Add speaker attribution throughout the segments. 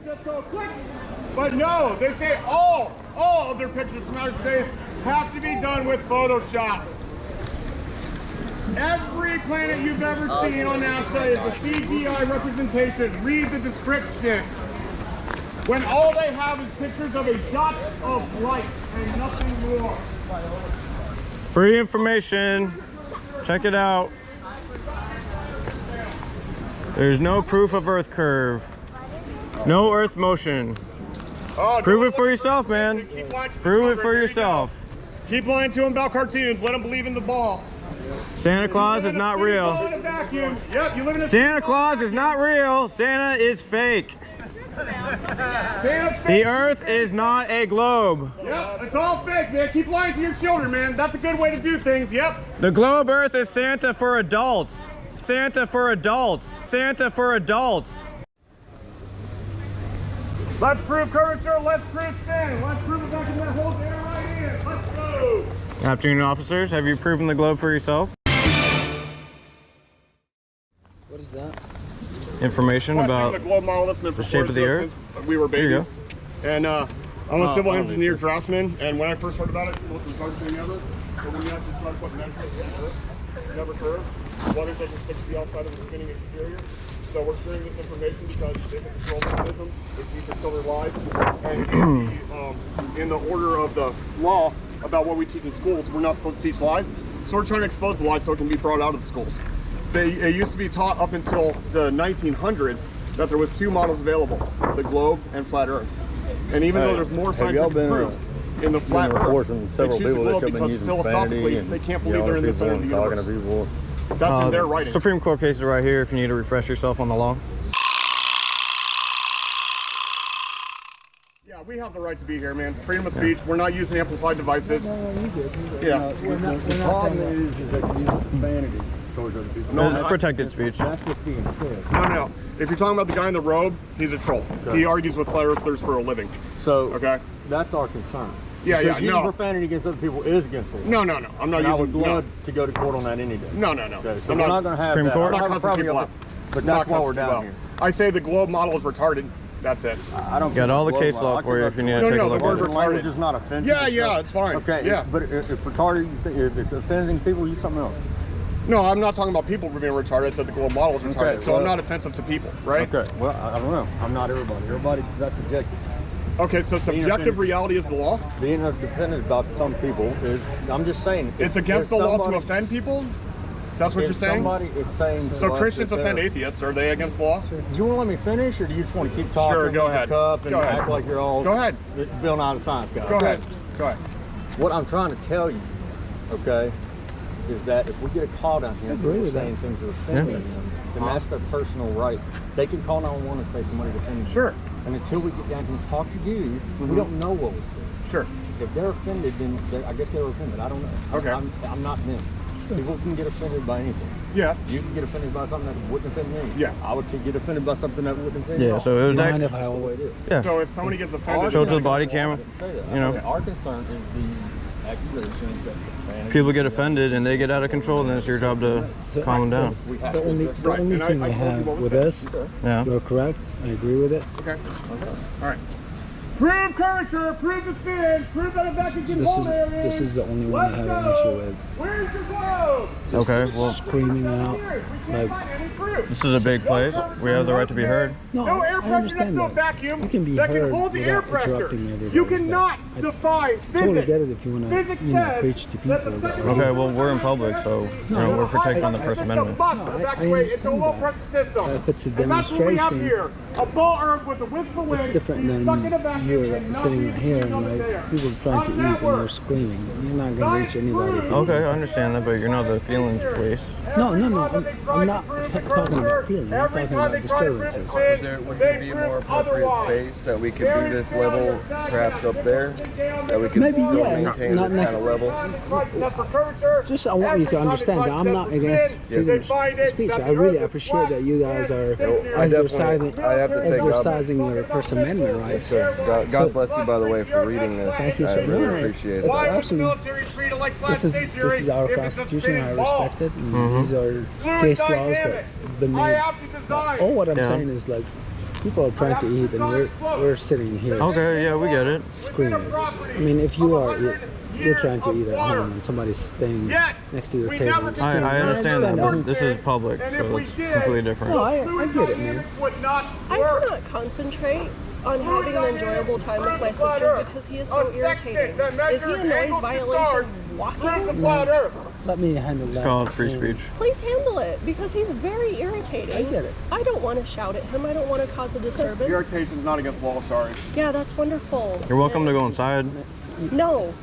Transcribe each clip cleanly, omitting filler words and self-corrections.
Speaker 1: just go click. But no, they say all of their pictures from outer space have to be done with Photoshop. Every planet you've ever seen on NASA is a CGI representation. Read the description. When all they have is pictures of a dot of light and nothing more.
Speaker 2: Free information. Check it out. There's no proof of Earth curve. No Earth motion.
Speaker 1: Oh,
Speaker 2: prove it for yourself, man. Prove it for yourself.
Speaker 1: Keep lying to them about cartoons. Let them believe in the ball.
Speaker 2: Santa Claus is not real. Santa Claus is not real. Santa is fake. The Earth is not a globe.
Speaker 1: Yep, it's all fake, man. Keep lying to your children, man. That's a good way to do things. Yep.
Speaker 2: The globe Earth is Santa for adults. Santa for adults. Santa for adults.
Speaker 1: Let's prove curvature. Let's prove sin. Let's prove it back in that hole there right in. Let's go.
Speaker 2: Afternoon, officers. Have you proven the globe for yourself?
Speaker 3: What is that?
Speaker 2: Information about
Speaker 1: the globe model that's been
Speaker 2: the shape of the Earth.
Speaker 1: Since we were babies. And I'm a civil engineer draftsman. And when I first heard about it, it was the hardest thing ever. So when you have to try to put measurements in the Earth, never curve. Water doesn't stick to the outside of the spinning exterior. So we're sharing this information because they can control the mechanism, they teach us children lies, and in the order of the law about what we teach in schools, we're not supposed to teach lies. So we're trying to expose the lies so it can be brought out of the schools. It used to be taught up until the 1900s that there was two models available, the globe and flat Earth. And even though there's more scientific proof in the flat Earth, they choose the globe because philosophically they can't believe they're in the center of the universe. That's in their writing.
Speaker 2: Supreme Court cases right here if you need to refresh yourself on the law.
Speaker 1: Yeah, we have the right to be here, man. Freedom of speech. We're not using amplified devices.
Speaker 4: No, you did.
Speaker 1: Yeah.
Speaker 4: The problem is that you use profanity towards other people.
Speaker 2: No, it's protected speech.
Speaker 4: That's what's being said.
Speaker 1: No. If you're talking about the guy in the robe, he's a troll. Okay. He argues with flat earthers for a living.
Speaker 4: So,
Speaker 1: okay,
Speaker 4: that's our concern.
Speaker 1: Yeah,
Speaker 4: using profanity against other people is against the law.
Speaker 1: No. I'm not using.
Speaker 4: I would love to go to court on that any day.
Speaker 1: No.
Speaker 4: Okay, so we're not going to have
Speaker 2: Supreme
Speaker 4: that.
Speaker 2: Court.
Speaker 1: I'm not cussing people out.
Speaker 4: But that's why we're down here.
Speaker 1: I say the globe model is retarded. That's it.
Speaker 4: I don't
Speaker 2: got all the case law for you if you need to take a look at it.
Speaker 4: Language is not offensive.
Speaker 1: Yeah, it's fine.
Speaker 4: Okay,
Speaker 1: yeah.
Speaker 4: But if retarded, if it's offending people, use something else.
Speaker 1: No, I'm not talking about people for being retarded. I said the globe model is retarded.
Speaker 4: Okay,
Speaker 1: so I'm not offensive to people, right?
Speaker 4: Okay, well, I don't know. I'm not everybody. Everybody, that's subjective.
Speaker 1: Okay, so subjective reality is the law?
Speaker 4: Being offended about some people is, I'm just saying.
Speaker 1: It's against the law to offend people? That's what you're saying?
Speaker 4: Somebody is saying.
Speaker 1: So Christians offend atheists. Are they against the law?
Speaker 4: Do you want to let me finish, or do you just want to keep talking?
Speaker 1: Sure, go ahead.
Speaker 4: Cup and act like you're all.
Speaker 1: Go ahead.
Speaker 4: Bill Nye the Science Guy.
Speaker 1: Go ahead.
Speaker 4: What I'm trying to tell you, okay, is that if we get a call down here and people saying things that are offending them, then that's their personal right. They can call 911 and say somebody offended.
Speaker 1: Sure.
Speaker 4: And until we get down here and talk to you, we don't know what was said.
Speaker 1: Sure.
Speaker 4: If they're offended, then I guess they were offended. I don't know.
Speaker 1: Okay.
Speaker 4: I'm not them. Sure. People can get offended by anything.
Speaker 1: Yes.
Speaker 4: You can get offended by something that wouldn't offend me.
Speaker 1: Yes.
Speaker 4: I would get offended by something that wouldn't offend me.
Speaker 2: Yeah, so it was
Speaker 3: Mind if I will?
Speaker 2: Yeah.
Speaker 1: So if somebody gets offended,
Speaker 2: show it to the body camera. You know,
Speaker 4: our concern is the accusation that
Speaker 2: people get offended and they get out of control, then it's your job to calm them down.
Speaker 3: The only thing I have with this, you're correct. I agree with it.
Speaker 1: Okay. All right. Prove curvature, prove the spin, prove that a vacuum can hold area.
Speaker 3: This is the only one I have an issue with.
Speaker 1: Where's your globe?
Speaker 2: Okay, well,
Speaker 3: screaming out like
Speaker 2: this is a big place. We have the right to be heard.
Speaker 1: No air pressure,
Speaker 3: understand
Speaker 1: that's no
Speaker 3: that.
Speaker 1: vacuum.
Speaker 3: You can be
Speaker 1: that
Speaker 3: heard
Speaker 1: can hold the air
Speaker 3: without
Speaker 1: pressure.
Speaker 3: interrupting everybody.
Speaker 1: You cannot defy physics.
Speaker 3: Totally get it if you want to, preach to people.
Speaker 2: Okay, well, we're in public, so we're protecting the First Amendment.
Speaker 3: I understand that. If it's a demonstration,
Speaker 1: a ball earth with a wisp of wind,
Speaker 3: it's different than you're sitting right here and like people trying to eat and you're screaming. You're not going to reach anybody.
Speaker 2: Okay, I understand that, but you're not the feelings police.
Speaker 3: No. I'm not talking about feelings. I'm talking about disturbances.
Speaker 5: Would there be a more appropriate space that we could do this level, perhaps up there, that we could still maintain this kind of level?
Speaker 3: Just I want you to understand that I'm not against freedom of speech. I really appreciate that you guys are exercising your First Amendment rights.
Speaker 5: God bless you, by the way, for reading this.
Speaker 3: Thank you
Speaker 5: I
Speaker 3: so
Speaker 5: really
Speaker 3: much.
Speaker 5: appreciate
Speaker 3: It's
Speaker 5: it.
Speaker 3: awesome. This is our Constitution. I respect it. And these are case laws that's been made. All what I'm saying is like, People are trying to eat, and we're sitting here.
Speaker 2: Okay, yeah, we get it.
Speaker 3: Screaming. I mean, if you're trying to eat at home and somebody's staying next to your table.
Speaker 2: I understand that, but this is public, so it's completely different.
Speaker 3: No, I get it, man.
Speaker 6: I cannot concentrate on having an enjoyable time with my sister because he is so irritating. Is he a noise violation walking?
Speaker 3: Let me handle that.
Speaker 2: It's called free speech.
Speaker 6: Please handle it because he's very irritating.
Speaker 3: I get it.
Speaker 6: I don't want to shout at him. I don't want to cause a disturbance.
Speaker 1: Irritation's not against law, sorry.
Speaker 6: Yeah, that's wonderful.
Speaker 2: You're welcome to go inside.
Speaker 6: No.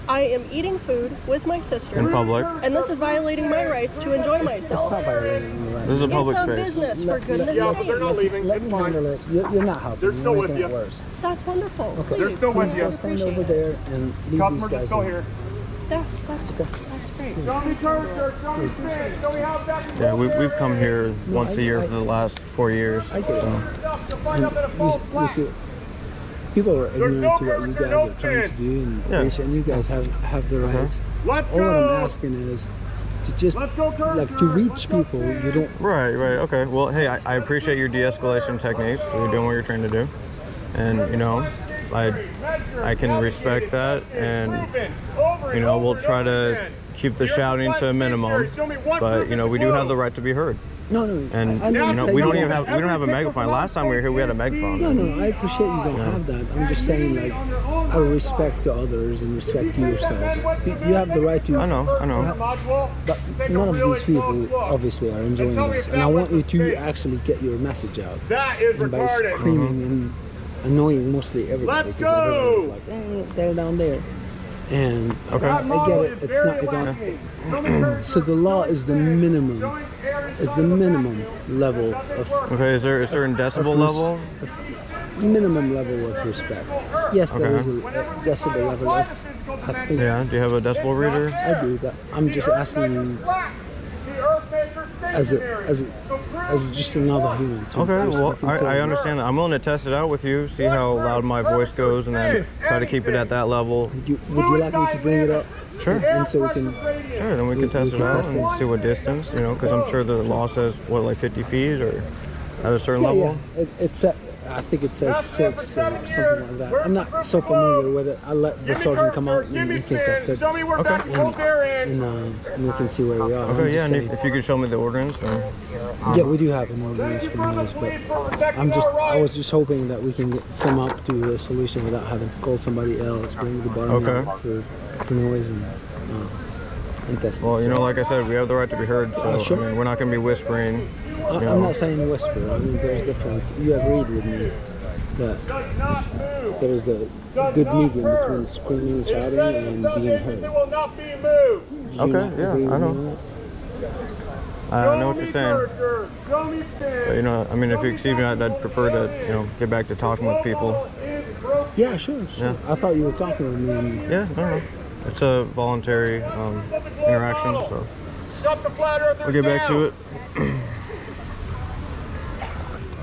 Speaker 6: I am eating food with my sister
Speaker 2: In public.
Speaker 6: and this is violating my rights to enjoy
Speaker 3: It's
Speaker 6: myself.
Speaker 3: not violating your rights.
Speaker 2: This is a public
Speaker 6: It's a
Speaker 2: space.
Speaker 6: business, for goodness
Speaker 1: Yeah, but they're not
Speaker 6: sakes.
Speaker 1: leaving.
Speaker 3: Let
Speaker 1: It's
Speaker 3: me
Speaker 1: fine.
Speaker 3: handle it. You're not helping.
Speaker 1: They're still
Speaker 3: You're
Speaker 1: with
Speaker 3: making
Speaker 1: you.
Speaker 3: it worse.
Speaker 6: That's wonderful.
Speaker 3: Okay.
Speaker 1: They're
Speaker 6: Please.
Speaker 1: still with you.
Speaker 3: Stand over there and leave
Speaker 1: Customers
Speaker 3: these
Speaker 1: are
Speaker 3: guys
Speaker 1: still
Speaker 3: alone.
Speaker 1: here.
Speaker 6: Yeah, that's great.
Speaker 1: Show me character, show me spin, show me how that can
Speaker 2: Yeah,
Speaker 1: go
Speaker 2: we've
Speaker 1: there.
Speaker 2: come here once a year for the last 4 years.
Speaker 3: I get it.
Speaker 2: So.
Speaker 3: You see, people are ignorant to what you guys are trying to do and
Speaker 2: Yeah.
Speaker 3: preach, and you guys have the rights.
Speaker 1: Let's
Speaker 3: All what
Speaker 1: go.
Speaker 3: I'm asking is to just
Speaker 1: Let's go, Kurt.
Speaker 3: like to reach people. You don't.
Speaker 2: Right, okay. Well, hey, I appreciate your de-escalation techniques. You're doing what you're trying to do. And, you know, I can respect that. And, you know, we'll try to keep the shouting to a minimum. But, you know, we do have the right to be heard.
Speaker 3: No.
Speaker 2: And,
Speaker 3: I
Speaker 2: you know,
Speaker 3: say
Speaker 2: we don't
Speaker 3: you
Speaker 2: even have a megaphone. Last time we were here, we had a megaphone.
Speaker 3: No, I appreciate you don't have that. I'm just saying, like, out of respect to others and respect to yourselves, you have the right to.
Speaker 2: I know.
Speaker 3: But none of these people obviously are enjoying this, and I want you to actually get your message out.
Speaker 1: That is
Speaker 3: And by
Speaker 1: retarded.
Speaker 3: screaming and annoying mostly everybody.
Speaker 1: Let's
Speaker 3: because everybody's
Speaker 1: go!
Speaker 3: like, they're down there. And
Speaker 2: Okay.
Speaker 3: I get it. It's not about. So the law is the minimum level of
Speaker 2: Okay, is there a certain decibel level?
Speaker 3: minimum level of respect. Yes, there
Speaker 2: Okay.
Speaker 3: is a decibel level. That's, I think
Speaker 2: Yeah, do you have a decibel reader?
Speaker 3: I do, but I'm just asking you as just another human. To
Speaker 2: Okay,
Speaker 3: just
Speaker 2: well,
Speaker 3: consider.
Speaker 2: I understand that. I'm willing to test it out with you, see how loud my voice goes, and then try to keep it at that level.
Speaker 3: Would you like me to bring it up?
Speaker 2: Sure.
Speaker 3: And so we can.
Speaker 2: Sure, then we can test it out and see what distance, you know, because I'm sure the law says, what, like 50 feet or at a certain level?
Speaker 3: Yeah. It's I think it says 6 or something like that. I'm not so familiar with it. I'll let the sergeant come out and he can test it.
Speaker 1: Show me where back both are in.
Speaker 3: And we can see where we are. I'm
Speaker 2: Okay, yeah,
Speaker 3: just
Speaker 2: and
Speaker 3: saying.
Speaker 2: if you could show me the ordinance. Or...
Speaker 3: Yeah, we do have an ordinance for noise, but I was just hoping that we can come up to a solution without having to call somebody else, bring the barman
Speaker 2: Okay.
Speaker 3: for noise and test it.
Speaker 2: Well, you know, like I said, we have the right to be heard, so
Speaker 3: Sure.
Speaker 2: I mean, we're not going to be whispering.
Speaker 3: I'm not saying whisper. I mean, there's difference. You agreed with me that there is a good medium between screaming and shouting and being heard.
Speaker 1: It will not be moved.
Speaker 3: Do you
Speaker 2: Okay,
Speaker 3: not
Speaker 2: yeah,
Speaker 3: agree with
Speaker 2: I
Speaker 3: me
Speaker 2: know.
Speaker 3: on that?
Speaker 2: I know what you're saying.
Speaker 1: Show me
Speaker 2: But, you know, I mean, if you excuse me, I'd prefer to, you know, get back to talking with people.
Speaker 3: Yeah, sure.
Speaker 2: Yeah.
Speaker 3: I thought you were talking with me. And
Speaker 2: Yeah, I don't know. It's a voluntary interaction, so
Speaker 1: Shut the flat earthers
Speaker 2: we'll get back
Speaker 1: down.
Speaker 2: to it.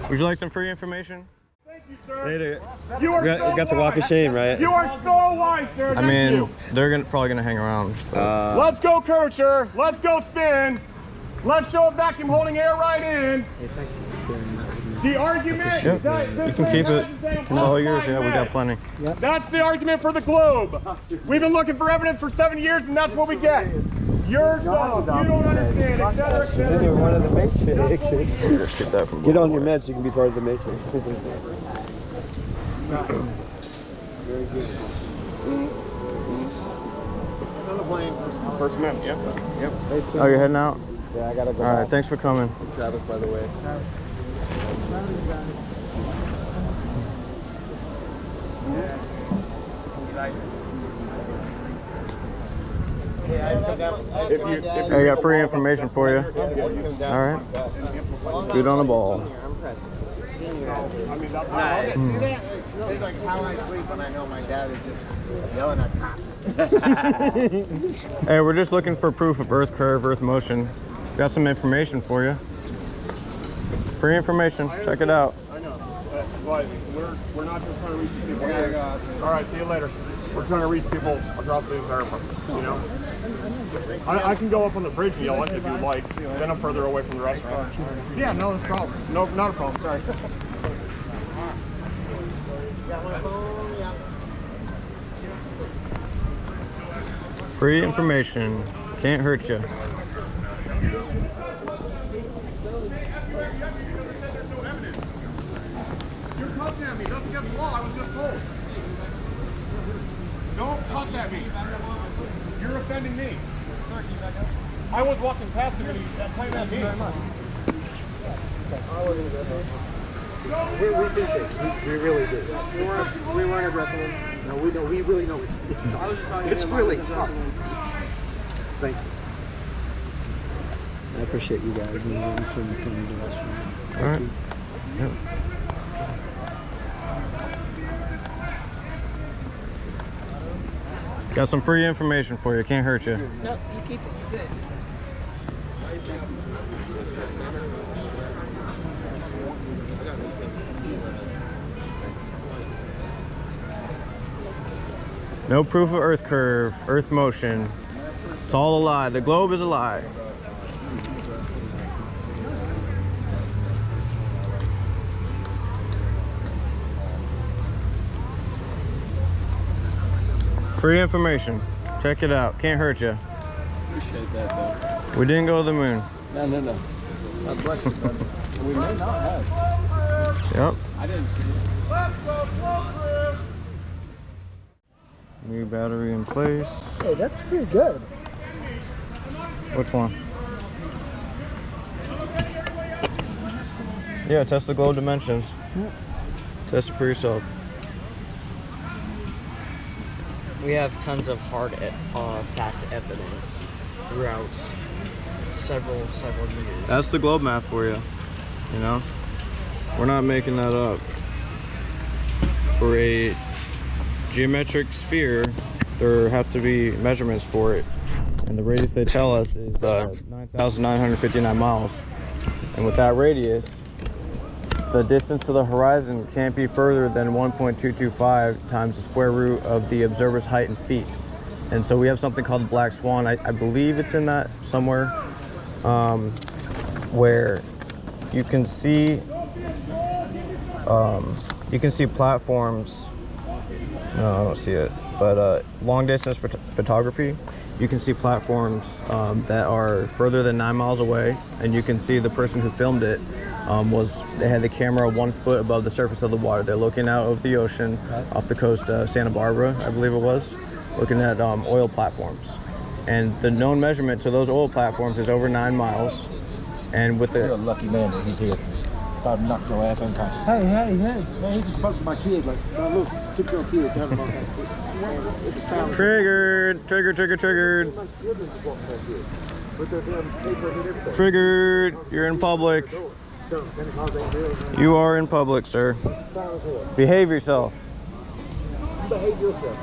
Speaker 2: Would you like some free information?
Speaker 1: Thank you, sir.
Speaker 7: Later.
Speaker 1: You are
Speaker 7: You got the walk of shame, right?
Speaker 1: You are so wise, sir.
Speaker 2: I
Speaker 1: Thank
Speaker 2: mean,
Speaker 1: you.
Speaker 2: they're probably gonna hang around. but-
Speaker 1: Let's go, Kircher. Let's go spin. Let's show a vacuum holding air right in.
Speaker 3: hey, thank you for sharing that with me.
Speaker 1: The argument
Speaker 2: Yep,
Speaker 1: that
Speaker 2: you can keep it. It's all yours. Yeah, we got plenty.
Speaker 1: That's the argument for the globe. We've been looking for evidence for 7 years, and that's what we get. You're dumb. You don't understand, et cetera, et cetera.
Speaker 7: You're one of the matrix.
Speaker 2: Just keep that from
Speaker 7: Get on your meds, you can be part of the matrix.
Speaker 1: First Amendment, yeah. Yep.
Speaker 2: Oh, you're heading out?
Speaker 7: Yeah, I gotta go
Speaker 2: All right,
Speaker 7: back.
Speaker 2: thanks for coming.
Speaker 7: Travis, by the way.
Speaker 2: I got free information for you. All right. Good on the ball.
Speaker 8: It's like how I sleep when I know my dad is just yelling at cops.
Speaker 2: Hey, we're just looking for proof of Earth curve, Earth motion. Got some information for you. Free information. Check it out.
Speaker 1: I know, but we're not just trying to reach people here. All right, see you later. We're trying to reach people across the entire park, you know? I can go up on the bridge and yell at you if you'd like. Then I'm further away from the restaurant. Yeah, no, that's a problem. No, not a problem. Sorry.
Speaker 2: Free information can't hurt you.
Speaker 1: You're cussing at me. That's against the law. I was just told. Don't cuss at me. You're offending me. I was walking past him and he claimed at me.
Speaker 3: We appreciate it. We really do. We weren't addressing him. No, we know. We really know it's tough. It's really tough. Thank you. I appreciate you guys moving from coming to us.
Speaker 2: All right. Yep. Got some free information for you. Can't hurt you.
Speaker 6: Nope, you keep it.
Speaker 2: No proof of Earth curve, Earth motion. It's all a lie. The globe is a lie. Free information. Check it out. Can't hurt you.
Speaker 5: Appreciate that, though.
Speaker 2: We didn't go to the moon.
Speaker 5: No. Not breakfast, but we may not have.
Speaker 2: Yep.
Speaker 5: I didn't see it.
Speaker 2: New battery in place.
Speaker 3: Hey, that's pretty good.
Speaker 2: Which one? Yeah, test the globe dimensions.
Speaker 3: Yeah.
Speaker 2: Test it for yourself.
Speaker 9: We have tons of hard fact evidence throughout several years.
Speaker 2: That's the globe math for you. You know, we're not making that up. For a geometric sphere, there have to be measurements for it, and the radius they tell us is 9,959 miles. And with that radius, the distance to the horizon can't be further than 1.225 times the square root of the observer's height in feet. And so we have something called the black swan. I believe it's in that somewhere, where you can see platforms. No, I don't see it. But long distance photography, you can see platforms that are further than 9 miles away, and you can see the person who filmed it they had the camera 1 foot above the surface of the water. They're looking out over the ocean off the coast of Santa Barbara, I believe it was, looking at oil platforms. And the known measurement to those oil platforms is over 9 miles. And with
Speaker 10: You're a lucky man that he's here. Thought I'd knock your ass unconscious.
Speaker 3: Hey.
Speaker 10: Man, he just spoke to my kid, like my little 6-year-old kid. Talking about that.
Speaker 2: Triggered.
Speaker 10: My children just walked past here. With their damn paper and everything.
Speaker 2: Triggered. You're in public. You are in public, sir. Behave yourself.
Speaker 10: You behave yourself,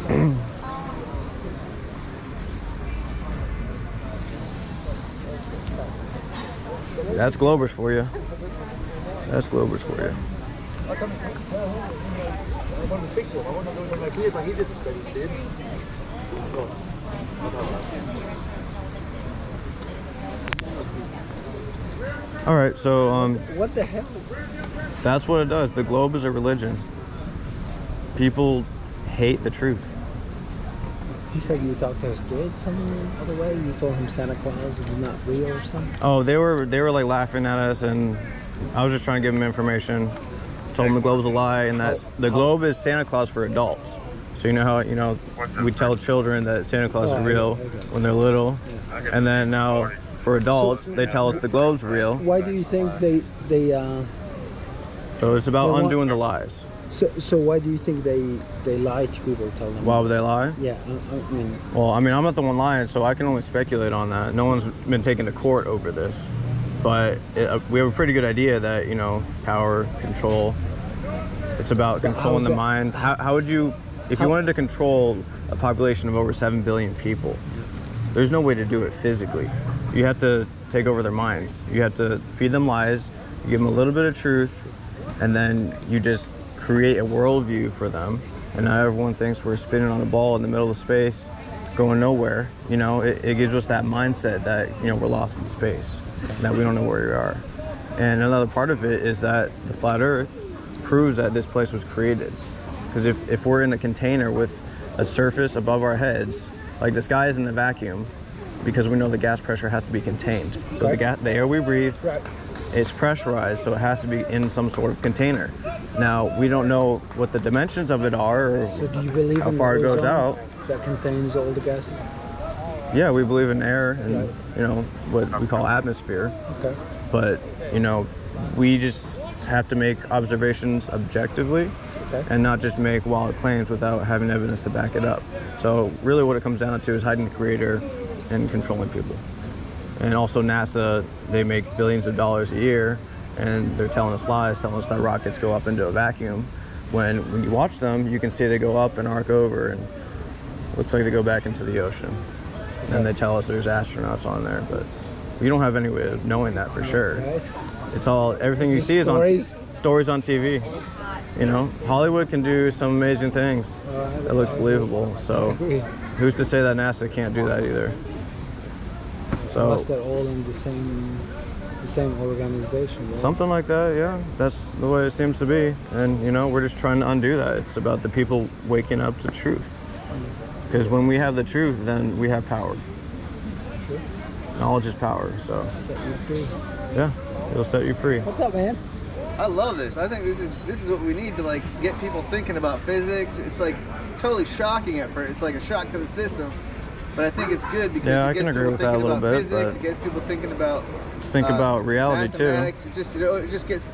Speaker 10: man.
Speaker 2: That's Globers for you. That's Globers for you.
Speaker 10: I wanted to speak to him. I wanted to know what my kids like. He disrespected the kid.
Speaker 2: All right, so
Speaker 3: What the hell?
Speaker 2: that's what it does. The globe is a religion. People hate the truth.
Speaker 3: He said you talked to his kid some other way. You told him Santa Claus was not real or something.
Speaker 2: Oh, they were like laughing at us, and I was just trying to give them information. Told them the globe's a lie, and that's the globe is Santa Claus for adults. So you know how we tell children that Santa Claus is real when they're little, and then now for adults they tell us the globe's real.
Speaker 3: Why do you think they
Speaker 2: So it's about undoing the lies.
Speaker 3: So why do you think they lie to people, tell them?
Speaker 2: Why would they lie?
Speaker 3: Yeah, I mean.
Speaker 2: Well, I'm not the one lying, so I can only speculate on that. No one's been taken to court over this, but we have a pretty good idea that power, control. It's about controlling the mind. How would you, if you wanted to control a population of over 7 billion people, there's no way to do it physically. You have to take over their minds. You have to feed them lies, you give them a little bit of truth, and then you just create a worldview for them. And now everyone thinks we're spinning on a ball in the middle of space, going nowhere. It gives us that mindset that we're lost in space, that we don't know where we are. And another part of it is that the flat Earth proves that this place was created. Because if we're in a container with a surface above our heads, like the sky isn't a vacuum, because we know the gas pressure has to be contained. So the air we breathe, it's pressurized, so it has to be in some sort of container. Now, we don't know what the dimensions of it are, or
Speaker 10: So do you believe
Speaker 2: how
Speaker 10: in
Speaker 2: far it
Speaker 10: the
Speaker 2: goes
Speaker 10: ozone
Speaker 2: out.
Speaker 10: that contains all the gases?
Speaker 2: Yeah, we believe in air and, you know, what we call atmosphere.
Speaker 10: Okay.
Speaker 2: But, you know, we just have to make observations objectively and not just make wild claims without having evidence to back it up. So really what it comes down to is hiding the creator and controlling people. And also NASA, they make billions of dollars a year, and they're telling us lies, telling us that rockets go up into a vacuum. When you watch them, you can see they go up and arc over, and it looks like they go back into the ocean. And they tell us there's astronauts on there, but we don't have any way of knowing that for sure. It's all, everything you see is on stories on TV. You know, Hollywood can do some amazing things that looks believable. So who's to say that NASA can't do that either? So
Speaker 10: Unless they're all in the same organization, right?
Speaker 2: Something like that, yeah. That's the way it seems to be. And, you know, we're just trying to undo that. It's about the people waking up to truth. Because when we have the truth, then we have power.
Speaker 10: Sure.
Speaker 2: Knowledge is power, so.
Speaker 10: Set you free.
Speaker 2: Yeah, it'll set you free.
Speaker 10: What's up, man?
Speaker 11: I love this. I think this is what we need to like get people thinking about physics. It's like totally shocking at first. It's like a shock to the system. But I think it's good because
Speaker 2: Yeah,
Speaker 11: it
Speaker 2: I
Speaker 11: gets
Speaker 2: can agree
Speaker 11: people
Speaker 2: with that a
Speaker 11: thinking
Speaker 2: little
Speaker 11: about
Speaker 2: bit,
Speaker 11: physics,
Speaker 2: but
Speaker 11: it gets people thinking about
Speaker 2: just think about reality too.
Speaker 11: mathematics. It just, you know, it just gets,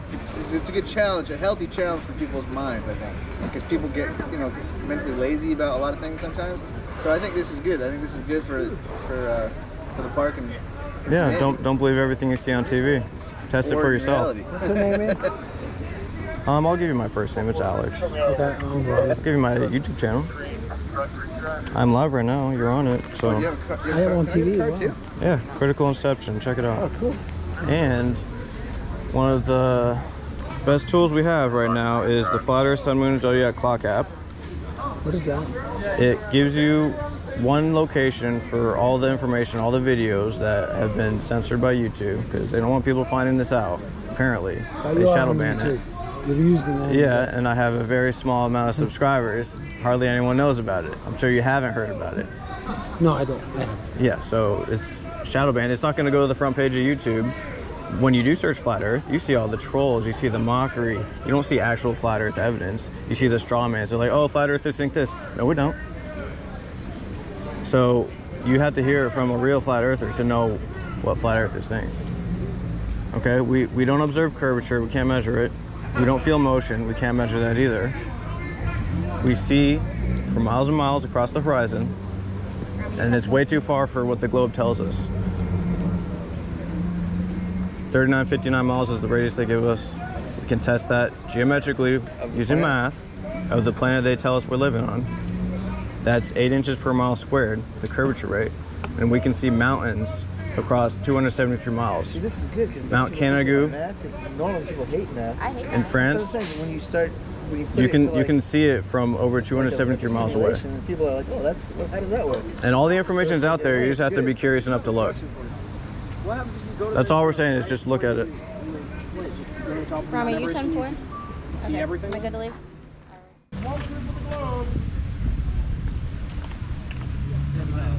Speaker 11: it's a good challenge, a healthy challenge for people's minds, I think. Because people get, you know, mentally lazy about a lot of things sometimes. So I think this is good. I think this is good for the park and
Speaker 2: Yeah, don't believe everything you see on TV. Test it for yourself.
Speaker 10: What's your name, man?
Speaker 2: I'll give you my first name. It's Alex.
Speaker 10: Okay,
Speaker 2: I'll give you my YouTube channel. I'm live right now. You're on it. So
Speaker 10: I have on TV as well.
Speaker 2: yeah, Critical Inception. Check it out.
Speaker 10: Oh, cool.
Speaker 2: And one of the best tools we have right now is the Flat Earth Sun Moon Zodiac Clock app.
Speaker 10: What is that?
Speaker 2: It gives you one location for all the information, all the videos that have been censored by YouTube because they don't want people finding this out. Apparently, they shadow ban it.
Speaker 10: You're using that.
Speaker 2: Yeah, and I have a very small amount of subscribers. Hardly anyone knows about it. I'm sure you haven't heard about it.
Speaker 10: No, I don't.
Speaker 2: Yeah, so it's shadow banned. It's not going to go to the front page of YouTube. When you do search Flat Earth, you see all the trolls, you see the mockery. You don't see actual Flat Earth evidence. You see the straw mans. They're like, oh, Flat Earthers think this. No, we don't. So you have to hear it from a real Flat Earther to know what Flat Earthers think. Okay, we don't observe curvature, we can't measure it. We don't feel motion, we can't measure that either. We see for miles and miles across the horizon, and it's way too far for what the globe tells us. 3959 miles is the radius they give us. We can test that geometrically using math of the planet they tell us we're living on. That's 8 inches per mile squared, the curvature rate. And we can see mountains across 273 miles.
Speaker 11: See, this is good because
Speaker 2: Mount Canigou
Speaker 11: because normally people hate math.
Speaker 12: I hate
Speaker 2: in France.
Speaker 11: When you start, when
Speaker 2: You can see it from over 273 miles away.
Speaker 11: And people are like, oh, how does that work?
Speaker 2: And all the information is out there. You just have to be curious enough to look. That's all we're saying is just look at it.
Speaker 12: Rami, you 10-4?
Speaker 10: See everything?
Speaker 12: Am I good to leave?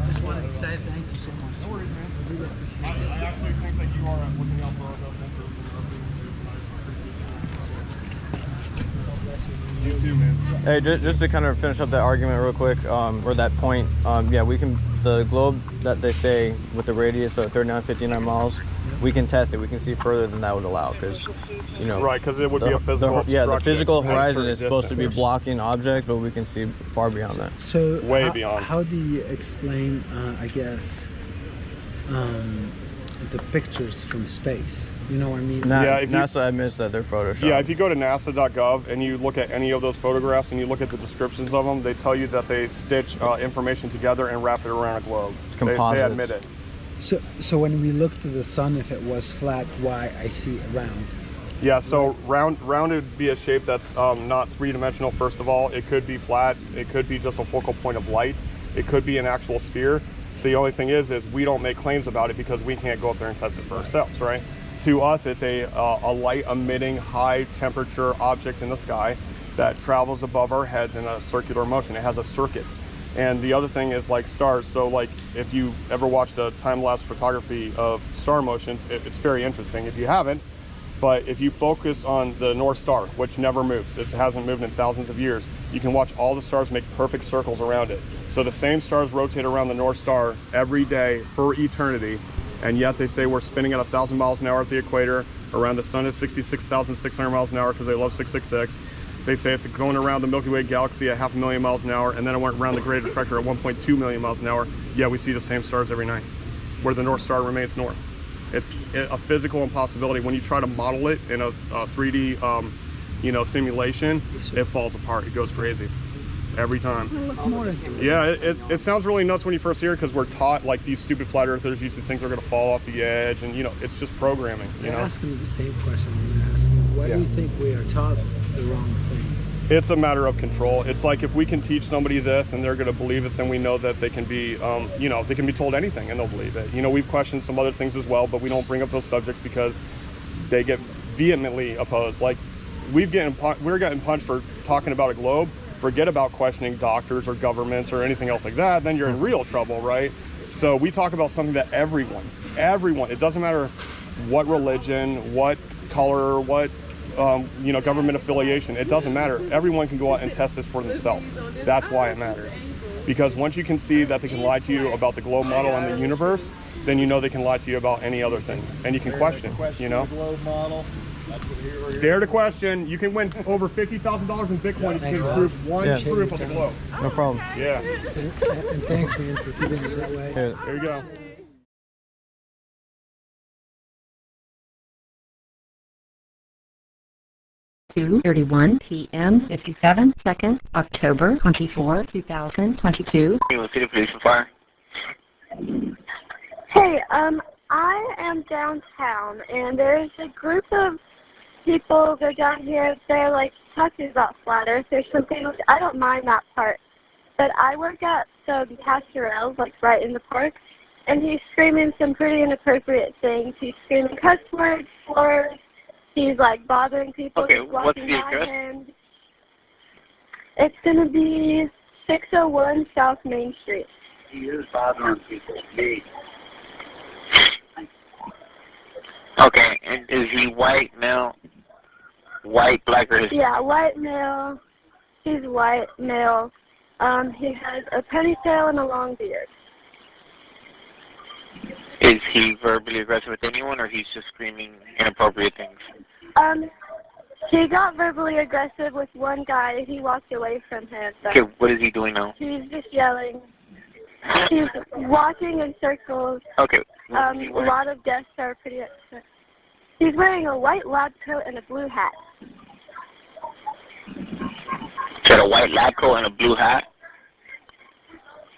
Speaker 10: Just wanted to say thank you so much. No worries, man.
Speaker 1: I actually think that you are looking out for our best interests. You too, man.
Speaker 2: Hey, just to kind of finish up that argument real quick, or that point, yeah, we can, the globe that they say with the radius of 3959 miles, we can test it. We can see further than that would allow, because, you know,
Speaker 1: right, because it would be a physical
Speaker 2: yeah, the physical horizon is supposed to be blocking objects, but we can see far beyond that.
Speaker 10: So
Speaker 1: way beyond.
Speaker 10: How do you explain, I guess, the pictures from space? You know what I mean?
Speaker 1: Yeah,
Speaker 2: NASA admits that they're photoshopped.
Speaker 1: Yeah, if you go to nasa.gov and you look at any of those photographs and you look at the descriptions of them, they tell you that they stitch information together and wrap it around a globe.
Speaker 2: It's composites.
Speaker 1: They admit it.
Speaker 10: So when we look to the sun, if it was flat, why I see it round?
Speaker 1: Yeah, so round would be a shape that's not three-dimensional, first of all. It could be flat. It could be just a focal point of light. It could be an actual sphere. The only thing is we don't make claims about it because we can't go up there and test it for ourselves, right? To us, it's a light-emitting, high-temperature object in the sky that travels above our heads in a circular motion. It has a circuit. And the other thing is like stars. So like if you ever watched a time-lapse photography of star motions, it's very interesting. If you haven't, but if you focus on the North Star, which never moves, it hasn't moved in thousands of years, you can watch all the stars make perfect circles around it. So the same stars rotate around the North Star every day for eternity, and yet they say we're spinning at 1,000 miles an hour at the equator. Around the sun is 66,600 miles an hour because they love 666. They say it's going around the Milky Way galaxy at 500,000 miles an hour, and then it went around the Great Attractor at 1.2 million miles an hour. Yeah, we see the same stars every night, where the North Star remains north. It's a physical impossibility. When you try to model it in a 3D you know, simulation, it falls apart. It goes crazy every time.
Speaker 13: Look more into it.
Speaker 1: Yeah, it sounds really nuts when you first hear it, because we're taught, like, these stupid flat earthers used to think they're going to fall off the edge, and you know, it's just programming. You know?
Speaker 13: Ask them the same question I'm going to ask you. Why do you think we are taught the wrong thing?
Speaker 1: It's a matter of control. It's like if we can teach somebody this and they're going to believe it, then we know that they can be, you know, they can be told anything and they'll believe it. You know, we've questioned some other things as well, but we don't bring up those subjects because they get vehemently opposed. Like we're getting punched for talking about a globe. Forget about questioning doctors or governments or anything else like that. Then you're in real trouble, right? So we talk about something that everyone, it doesn't matter what religion, what color, what you know, government affiliation, it doesn't matter. Everyone can go out and test this for themselves. That's why it matters. Because once you can see that they can lie to you about the globe model and the universe, then you know they can lie to you about any other thing. And you can question, you know? Dare to question. You can win over $50,000 in Bitcoin if you can prove one proof of the globe.
Speaker 2: No problem.
Speaker 1: Yeah.
Speaker 13: And thanks, man, for keeping it that way.
Speaker 1: There you go.
Speaker 14: 2:31 p.m. 57 seconds, October 24, 2022.
Speaker 15: City Police and Fire.
Speaker 16: Hey, I am downtown, and there's a group of people that are down here. They're like talking about flat Earth or something. I don't mind that part, but I work at some pastorales, like right in the park, and he's screaming some pretty inappropriate things. He's screaming cuss words, slurs. He's like bothering people.
Speaker 15: Okay, what's the address?
Speaker 16: Him. It's going to be 601 South Main Street.
Speaker 15: He is bothering people. Okay, and is he white, male? White, black, or Hispanic?
Speaker 16: Yeah, white male. He's white male. He has a ponytail and a long beard.
Speaker 15: Is he verbally aggressive with anyone, or he's just screaming inappropriate things?
Speaker 16: He got verbally aggressive with one guy. He walked away from him.
Speaker 15: Okay, what is he doing now?
Speaker 16: He's just yelling. He's walking in circles.
Speaker 15: Okay.
Speaker 16: A lot of guests are pretty upset. He's wearing a white lab coat and a blue hat.
Speaker 15: Got a white lab coat and a blue hat?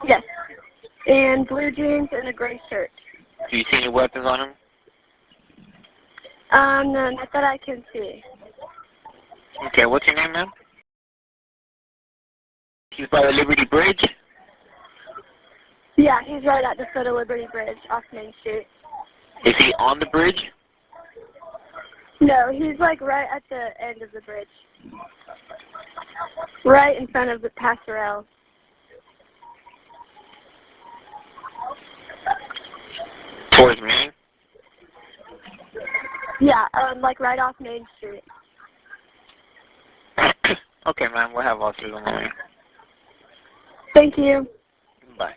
Speaker 16: Yes. And blue jeans and a gray shirt.
Speaker 15: Do you see any weapons on him?
Speaker 16: No, not that I can see.
Speaker 15: Okay, what's your name, ma'am? He's by the Liberty Bridge?
Speaker 16: Yeah, he's right at the foot of Liberty Bridge off Main Street.
Speaker 15: Is he on the bridge?
Speaker 16: No, he's like right at the end of the bridge. Right in front of the passerelle.
Speaker 15: Towards me?
Speaker 16: Yeah, like right off Main Street.
Speaker 15: Okay, ma'am, we'll have officers on the way.
Speaker 16: Thank you.
Speaker 15: Bye.